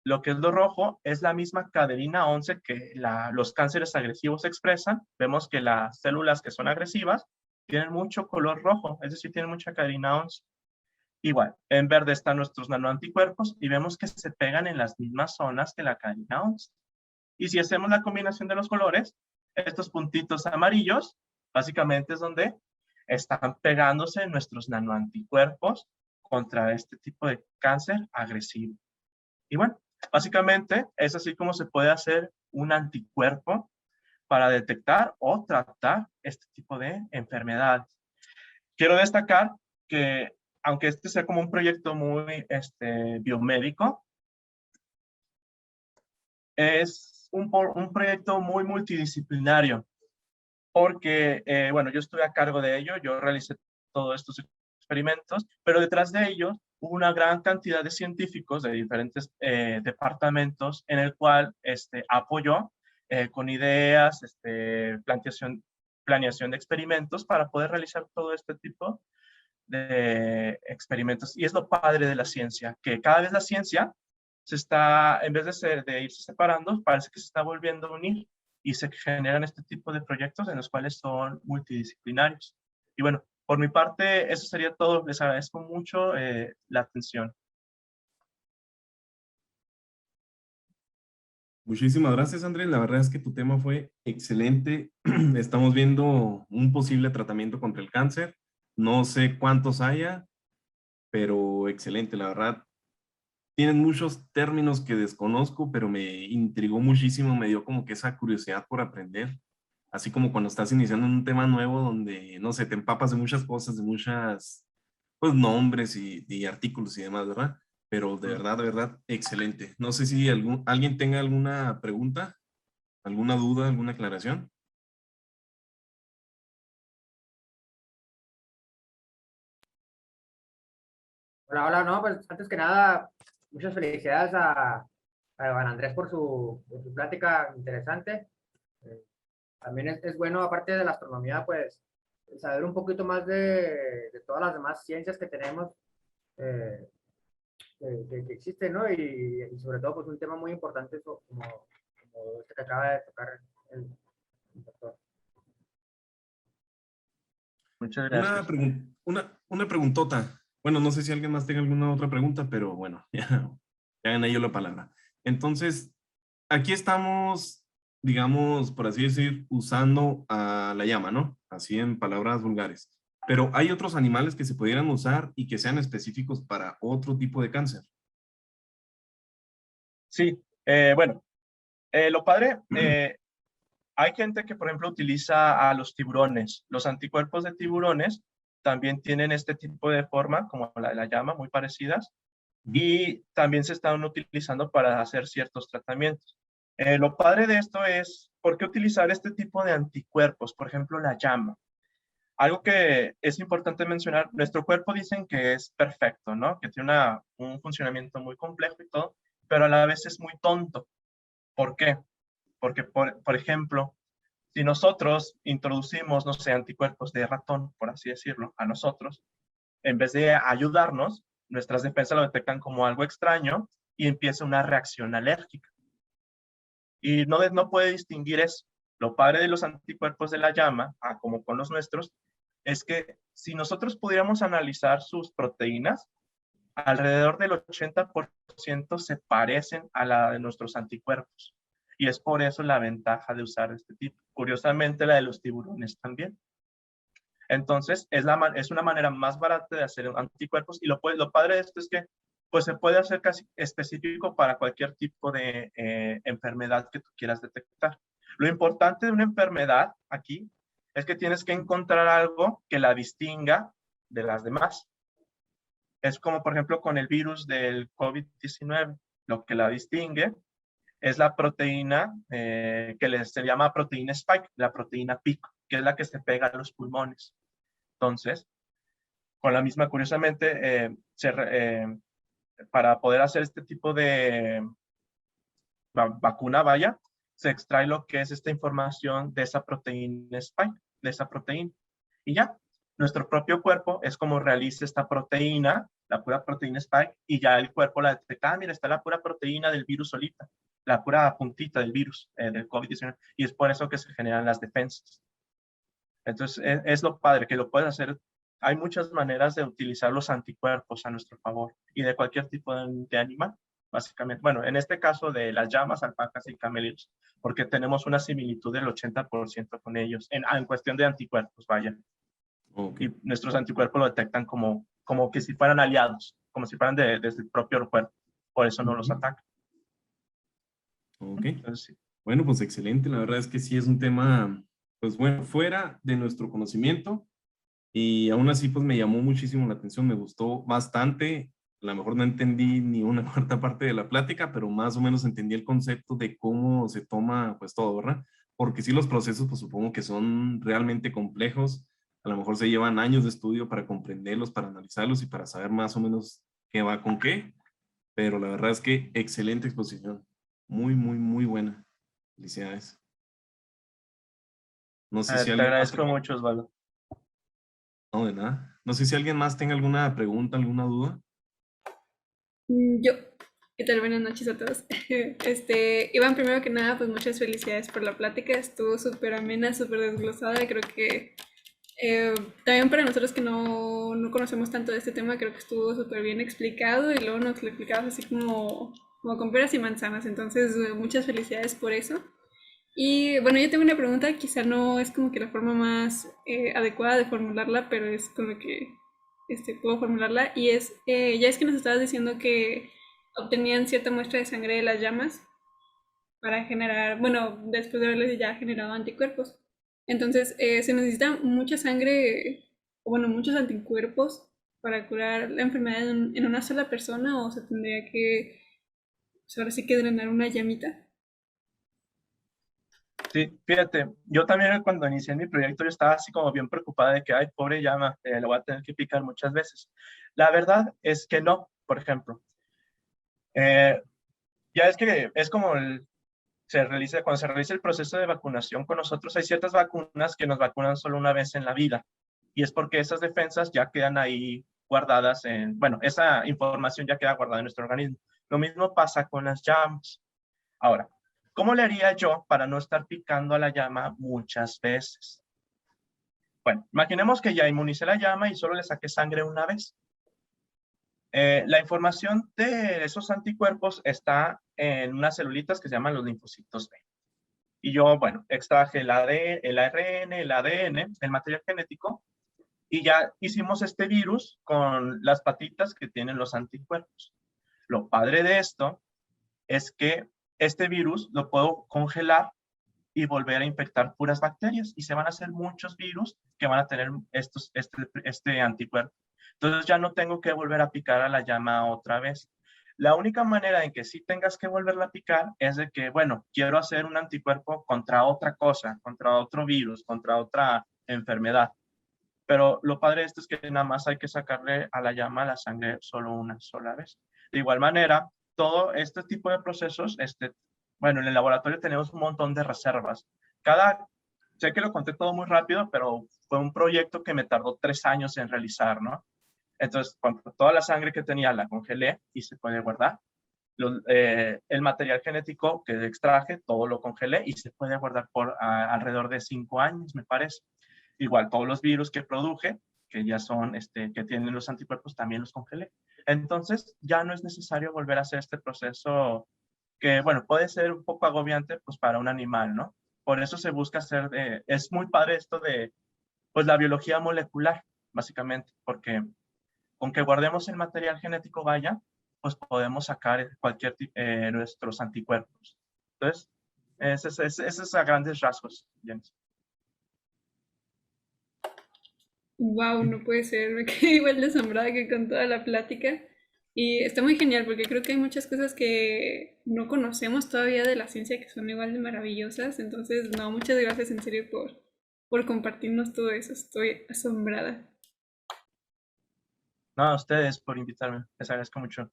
Lo que es lo rojo es la misma cadenina 11 que los cánceres agresivos expresan. Vemos que las células que son agresivas tienen mucho color rojo, es decir, tienen mucha cadenina 11. Igual, en verde están nuestros nanoanticuerpos y vemos que se pegan en las mismas zonas que la cadenina 11. Y si hacemos la combinación de los colores, estos puntitos amarillos, básicamente es donde están pegándose nuestros nanoanticuerpos contra este tipo de cáncer agresivo. Y bueno, básicamente es así como se puede hacer un anticuerpo para detectar o tratar este tipo de enfermedades. Quiero destacar que, aunque este sea como un proyecto muy biomédico, es un proyecto muy multidisciplinario, porque, bueno, yo estuve a cargo de ello, yo realicé todos estos experimentos, pero detrás de ellos hubo una gran cantidad de científicos de diferentes departamentos en el cual apoyó con ideas, planeación de experimentos para poder realizar todo este tipo de experimentos. Y es lo padre de la ciencia, que cada vez la ciencia en vez de irse separando, parece que se está volviendo a unir y se generan este tipo de proyectos en los cuales son multidisciplinarios. Y bueno, por mi parte, eso sería todo. Les agradezco mucho la atención. Muchísimas gracias, Andrés. La verdad es que tu tema fue excelente. Estamos viendo un posible tratamiento contra el cáncer. No sé cuántos haya, pero excelente, la verdad. Tienen muchos términos que desconozco, pero me intrigó muchísimo, me dio como que esa curiosidad por aprender. Así como cuando estás iniciando un tema nuevo donde, no sé, te empapas de muchas cosas, de muchas, pues, nombres y artículos y demás, ¿verdad? Pero de verdad, excelente. No sé si alguien tenga alguna pregunta, alguna duda, alguna aclaración. Hola, hola, no, pues antes que nada, muchas felicidades a Iván Andrés por su plática interesante. También es bueno, aparte de la astronomía, pues saber un poquito más de todas las demás ciencias que tenemos, que existen, ¿no? Y sobre todo, pues un tema muy importante como este que acaba de tocar el doctor. Muchas gracias. Una preguntota. Bueno, no sé si alguien más tenga alguna otra pregunta, pero bueno, ya gané yo la palabra. Entonces, aquí estamos, digamos, por así decir, usando a la llama, ¿no? Así en palabras vulgares. Pero hay otros animales que se pudieran usar y que sean específicos para otro tipo de cáncer. Sí, bueno, lo padre, hay gente que, por ejemplo, utiliza a los tiburones. Los anticuerpos de tiburones también tienen este tipo de forma, como la llama, muy parecidas, y también se están utilizando para hacer ciertos tratamientos. Lo padre de esto es, ¿por qué utilizar este tipo de anticuerpos? Por ejemplo, la llama. Algo que es importante mencionar, nuestro cuerpo dicen que es perfecto, ¿no? Que tiene un funcionamiento muy complejo y todo, pero a la vez es muy tonto. ¿Por qué? Porque, por ejemplo, si nosotros introducimos, no sé, anticuerpos de ratón, por así decirlo, a nosotros, en vez de ayudarnos, nuestras defensas lo detectan como algo extraño y empieza una reacción alérgica. Y no puede distinguir eso. Lo padre de los anticuerpos de la llama, como con los nuestros, es que si nosotros pudiéramos analizar sus proteínas, alrededor del 80% se parecen a la de nuestros anticuerpos. Y es por eso la ventaja de usar este tipo. Curiosamente, la de los tiburones también. Entonces, es una manera más barata de hacer anticuerpos. Y lo padre de esto es que pues, se puede hacer casi específico para cualquier tipo de enfermedad que tú quieras detectar. Lo importante de una enfermedad aquí es que tienes que encontrar algo que la distinga de las demás. Es como, por ejemplo, con el virus del COVID-19. Lo que la distingue es la proteína se llama proteína spike, la proteína pico, que es la que se pega a los pulmones. Entonces, con la misma, curiosamente, para poder hacer este tipo de vacuna, vaya, se extrae lo que es esta información de esa proteína spike, de esa proteína. Y ya, nuestro propio cuerpo es como realiza esta proteína, la pura proteína spike, y ya el cuerpo la detecta, mira, está la pura proteína del virus solita, la pura puntita del virus, del COVID-19, y es por eso que se generan las defensas. Entonces, es lo padre, que lo puedes hacer. Hay muchas maneras de utilizar los anticuerpos a nuestro favor, y de cualquier tipo de animal, básicamente. Bueno, en este caso de las llamas, alpacas y camellos, porque tenemos una similitud del 80% con ellos, en cuestión de anticuerpos, vaya. Okay. Y nuestros anticuerpos lo detectan como que si fueran aliados, como si fueran desde el propio cuerpo. Por eso no los atacan. Ok. Entonces, sí. Bueno, pues excelente. La verdad es que sí es un tema, pues bueno, fuera de nuestro conocimiento y aún así pues me llamó muchísimo la atención, me gustó bastante. A lo mejor no entendí ni una cuarta parte de la plática, pero más o menos entendí el concepto de cómo se toma pues todo, ¿verdad? Porque sí los procesos pues supongo que son realmente complejos. A lo mejor se llevan años de estudio para comprenderlos, para analizarlos y para saber más o menos qué va con qué. Pero la verdad es que excelente exposición. Muy, muy, muy buena. Felicidades. No sé si Te alguien más... agradezco mucho, Osvaldo. No, de nada. No sé si alguien más tenga alguna pregunta, alguna duda. Yo. ¿Qué tal? Buenas noches a todos. Iván, primero que nada, pues muchas felicidades por la plática. Estuvo súper amena, súper desglosada. Creo que también para nosotros que no conocemos tanto de este tema, creo que estuvo súper bien explicado y luego nos lo explicabas así como con peras y manzanas. Entonces, muchas felicidades por eso. Y bueno, yo tengo una pregunta, quizá no es como que la forma más adecuada de formularla, pero es con lo que puedo formularla. Y es, ya es que nos estabas diciendo que obtenían cierta muestra de sangre de las llamas para generar, bueno, después de haberles ya generado anticuerpos. Entonces, ¿se necesita mucha sangre, o bueno, muchos anticuerpos para curar la enfermedad en una sola persona o se tendría que, pues ahora sí que drenar una llamita? Sí, fíjate, yo también cuando inicié mi proyecto yo estaba así como bien preocupada de que, ay, pobre llama, lo voy a tener que picar muchas veces. La verdad es que no, por ejemplo. Ya es que es como cuando se realiza el proceso de vacunación con nosotros, hay ciertas vacunas que nos vacunan solo una vez en la vida. Y es porque esas defensas ya quedan ahí guardadas bueno, esa información ya queda guardada en nuestro organismo. Lo mismo pasa con las llamas. Ahora, ¿cómo le haría yo para no estar picando a la llama muchas veces? Bueno, imaginemos que ya inmunicé la llama y solo le saqué sangre una vez. La información de esos anticuerpos está en unas celulitas que se llaman los linfocitos B. Y yo, bueno, extraje el ARN, el ADN, el material genético, y ya hicimos este virus con las patitas que tienen los anticuerpos. Lo padre de esto es que este virus lo puedo congelar y volver a infectar puras bacterias, y se van a hacer muchos virus que van a tener este anticuerpo. Entonces ya no tengo que volver a picar a la llama otra vez. La única manera en que sí tengas que volverla a picar es de que, bueno, quiero hacer un anticuerpo contra otra cosa, contra otro virus, contra otra enfermedad. Pero lo padre de esto es que nada más hay que sacarle a la llama la sangre solo una sola vez. De igual manera, todo este tipo de procesos, bueno, en el laboratorio tenemos un montón de reservas. Sé que lo conté todo muy rápido, pero fue un proyecto que me tardó 3 años en realizar, ¿no? Entonces, toda la sangre que tenía la congelé y se puede guardar. El material genético que extraje, todo lo congelé y se puede guardar por alrededor de 5 años, me parece. Igual, todos los virus que produje, que ya son, que tienen los anticuerpos, también los congelé. Entonces, ya no es necesario volver a hacer este proceso que, bueno, puede ser un poco agobiante, pues, para un animal, ¿no? Por eso se busca hacer, es muy padre esto de, pues, la biología molecular, básicamente, porque aunque guardemos el material genético, vaya, pues podemos sacar nuestros anticuerpos. Entonces, ese es a grandes rasgos, James. Wow, no puede ser, me quedé igual de asombrada que con toda la plática. Y está muy genial porque creo que hay muchas cosas que no conocemos todavía de la ciencia que son igual de maravillosas. Entonces, no, muchas gracias en serio por compartirnos todo eso. Estoy asombrada. No, a ustedes por invitarme, les agradezco mucho.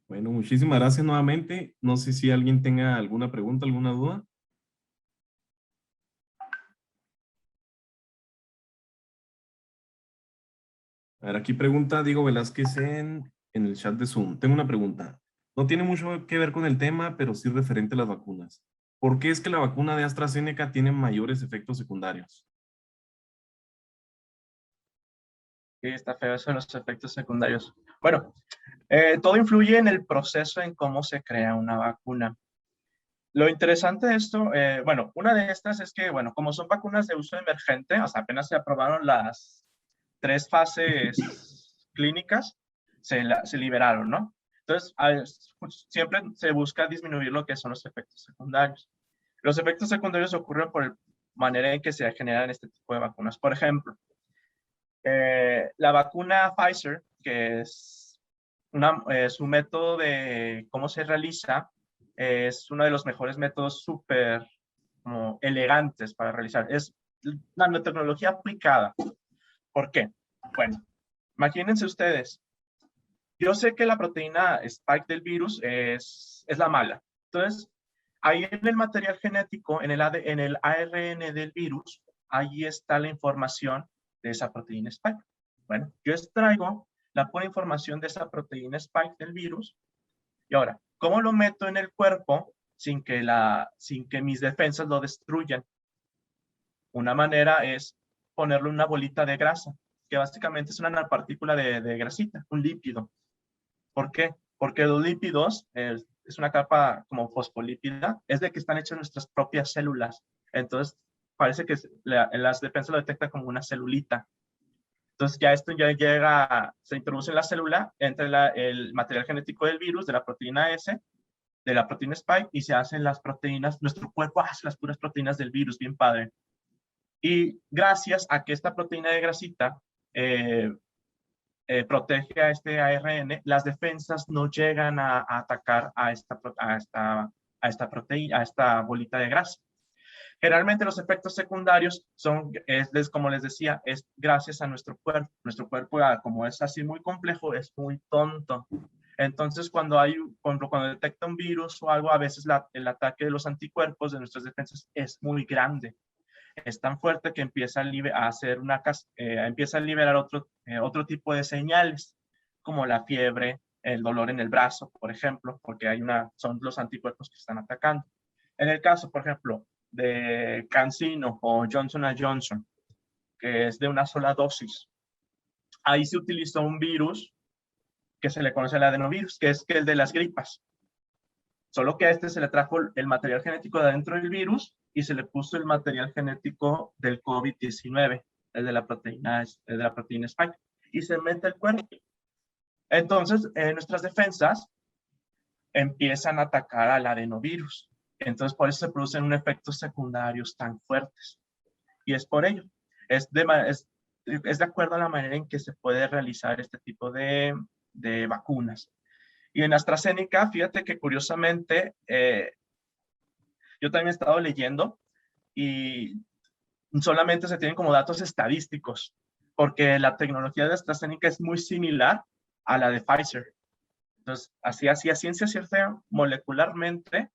Bueno, muchísimas gracias nuevamente. No sé si alguien tenga alguna pregunta, alguna duda. A ver, aquí pregunta Diego Velázquez en el chat de Zoom. Tengo una pregunta. No tiene mucho que ver con el tema, pero sí referente a las vacunas. ¿Por qué es que la vacuna de AstraZeneca tiene mayores efectos secundarios? Sí, está feo eso de los efectos secundarios. Bueno, todo influye en el proceso en cómo se crea una vacuna. Lo interesante de esto, bueno, una de estas es que, bueno, como son vacunas de uso emergente, o sea, apenas se aprobaron las 3 fases clínicas, se liberaron, ¿no? Entonces, siempre se busca disminuir lo que son los efectos secundarios. Los efectos secundarios ocurren por la manera en que se generan este tipo de vacunas. Por ejemplo, la vacuna Pfizer, que es su método de cómo se realiza, es uno de los mejores métodos súper como elegantes para realizar. Es nanotecnología aplicada. ¿Por qué? Bueno, imagínense ustedes. Yo sé que la proteína spike del virus es la mala. Entonces, ahí en el material genético, en el ARN del virus, ahí está la información de esa proteína spike. Bueno, yo extraigo la pura información de esa proteína spike del virus. Y ahora, ¿cómo lo meto en el cuerpo sin que mis defensas lo destruyan? Una manera es ponerle una bolita de grasa, que básicamente es una nanopartícula de grasita, un lípido. ¿Por qué? Porque los lípidos, es una capa como fosfolípida, es de que están hechas nuestras propias células. Entonces, parece que las defensas lo detectan como una celulita. Entonces, ya esto ya llega, se introduce en la célula, entra el material genético del virus, de la proteína S, de la proteína Spike, y se hacen las proteínas, nuestro cuerpo hace las puras proteínas del virus, bien padre. Y gracias a que esta proteína de grasita protege a este ARN, las defensas no llegan a atacar a esta proteína, a esta bolita de grasa. Generalmente los efectos secundarios son, como les decía, es gracias a nuestro cuerpo. Nuestro cuerpo, como es así muy complejo, es muy tonto. Entonces, cuando hay, por ejemplo, cuando detecta un virus o algo, a veces el ataque de los anticuerpos de nuestras defensas es muy grande. Es tan fuerte que empieza a hacer empieza a liberar otro tipo de señales, como la fiebre, el dolor en el brazo, por ejemplo, porque son los anticuerpos que están atacando. En el caso, por ejemplo, de CanSino o Johnson & Johnson, que es de una sola dosis, ahí se utilizó un virus que se le conoce el adenovirus, que es el de las gripas. Solo que a este se le trajo el material genético de adentro del virus y se le puso el material genético del COVID-19, el de la proteína Spike, y se mete al cuerpo. Entonces, nuestras defensas empiezan a atacar al adenovirus. Entonces, por eso se producen efectos secundarios tan fuertes. Y es por ello. Es de acuerdo a la manera en que se puede realizar este tipo de vacunas. Y en AstraZeneca, fíjate que curiosamente, yo también he estado leyendo y solamente se tienen como datos estadísticos, porque la tecnología de AstraZeneca es muy similar a la de Pfizer. Entonces, así a ciencia cierta, molecularmente,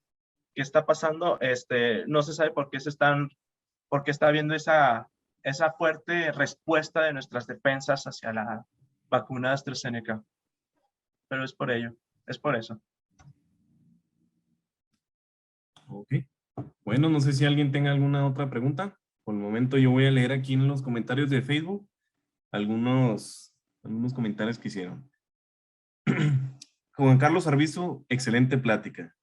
¿qué está pasando? No se sabe por qué está habiendo esa fuerte respuesta de nuestras defensas hacia la vacuna de AstraZeneca. Pero es por ello, es por eso. Ok. Bueno, no sé si alguien tenga alguna otra pregunta. Por el momento yo voy a leer aquí en los comentarios de Facebook algunos comentarios que hicieron. Juan Carlos Arbizu, excelente plática.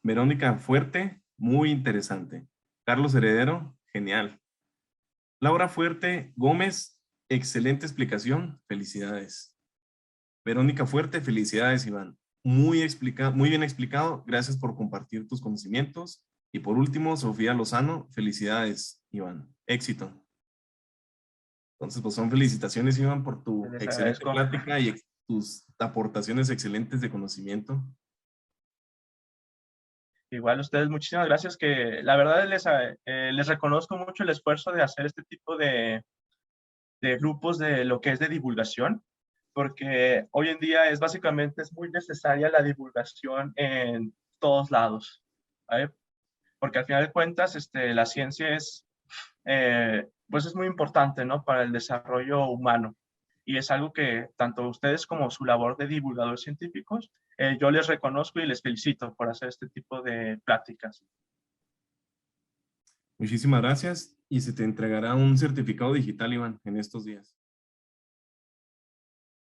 Verónica Fuerte, muy interesante. Carlos Heredero, genial. Laura Fuerte Gómez, excelente explicación, felicidades. Verónica Fuerte, felicidades, Iván. Muy bien explicado, gracias por compartir tus conocimientos. Y por último, Sofía Lozano, felicidades, Iván. Éxito. Entonces, pues son felicitaciones, Iván, por tu Les excelente agradezco. plática y tus aportaciones excelentes de conocimiento. Igual ustedes, muchísimas gracias, que la verdad les reconozco mucho el esfuerzo de hacer este tipo de grupos de lo que es de divulgación, porque hoy en día es muy necesaria la divulgación en todos lados, ¿vale? Porque al final de cuentas la ciencia pues es muy importante, ¿no? Para el desarrollo humano. Y es algo que tanto ustedes como su labor de divulgadores científicos, yo les reconozco y les felicito por hacer este tipo de pláticas. Muchísimas gracias y se te entregará un certificado digital, Iván, en estos días.